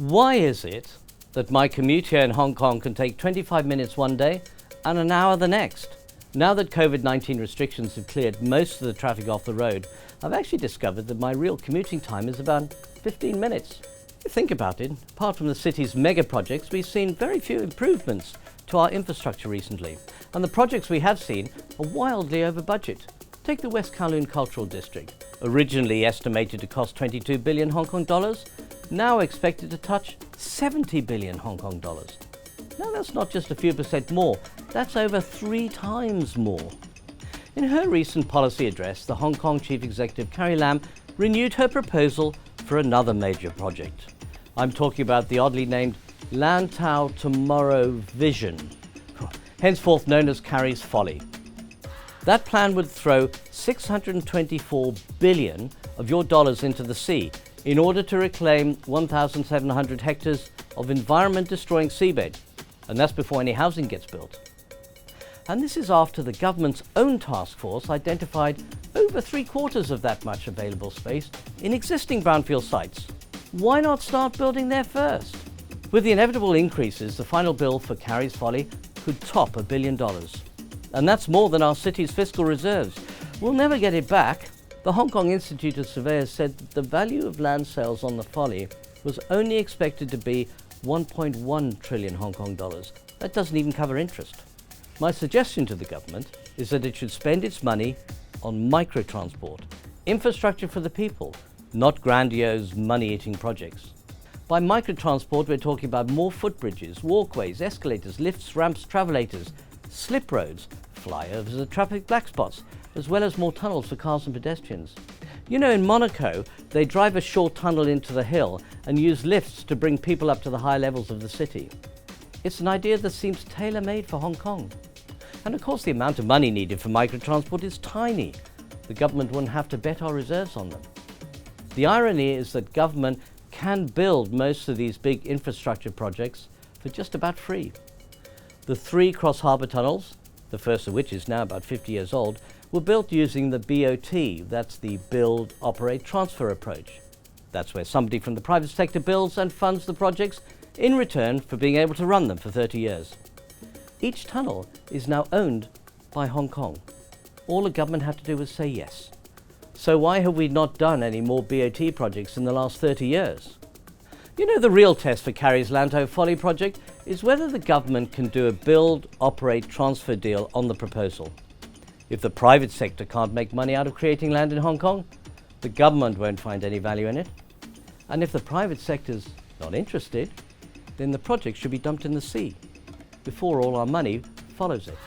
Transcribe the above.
Why is it that my commute here in Hong Kong can take 25 minutes one day and an hour the next? Now that COVID-19 restrictions have cleared most of the traffic off the road, I've actually discovered that my real commuting time is about 15 minutes. If you think about it, apart from the city's mega projects, we've seen very few improvements to our infrastructure recently. And the projects we have seen are wildly over budget. Take the West Kowloon Cultural District, originally estimated to cost 22 billion Hong Kong dollars, now expected to touch 70 billion Hong Kong dollars. Now that's not just a few percent more, that's over 3 times more. In her recent policy address, the Hong Kong Chief Executive Carrie Lam renewed her proposal for another major project. I'm talking about the oddly named Lantau Tomorrow Vision, henceforth known as Carrie's Folly. That plan would throw 624 billion of your dollars into the sea in order to reclaim 1,700 hectares of environment-destroying seabed, and that's before any housing gets built. And this is after the government's own task force identified over 3/4 of that much available space in existing brownfield sites. Why not start building there first? With the inevitable increases, the final bill for Carrie's Folly could top $1 billion. And that's more than our city's fiscal reserves. We'll never get it back. The Hong Kong Institute of Surveyors said that the value of land sales on the Folly was only expected to be 1.1 trillion Hong Kong dollars. That doesn't even cover interest. My suggestion to the government is that it should spend its money on microtransport, infrastructure for the people, not grandiose money-eating projects. By microtransport, we're talking about more footbridges, walkways, escalators, lifts, ramps, travelators, slip roads, flyovers and traffic black spots, as well as more tunnels for cars and pedestrians. You know, in Monaco, they drive a short tunnel into the hill and use lifts to bring people up to the high levels of the city. It's an idea that seems tailor-made for Hong Kong. And of course, the amount of money needed for microtransport is tiny. The government wouldn't have to bet our reserves on them. The irony is that government can build most of these big infrastructure projects for just about free. The 3 cross-harbour tunnels, the first of which is now about 50 years old, were built using the BOT, that's the Build, Operate, Transfer approach. That's where somebody from the private sector builds and funds the projects in return for being able to run them for 30 years. Each tunnel is now owned by Hong Kong. All the government had to do was say yes. So why have we not done any more BOT projects in the last 30 years? You know, the real test for Carrie's Lantau Folly project is whether the government can do a build, operate, transfer deal on the proposal. If the private sector can't make money out of creating land in Hong Kong, the government won't find any value in it. And if the private sector's not interested, then the project should be dumped in the sea before all our money follows it.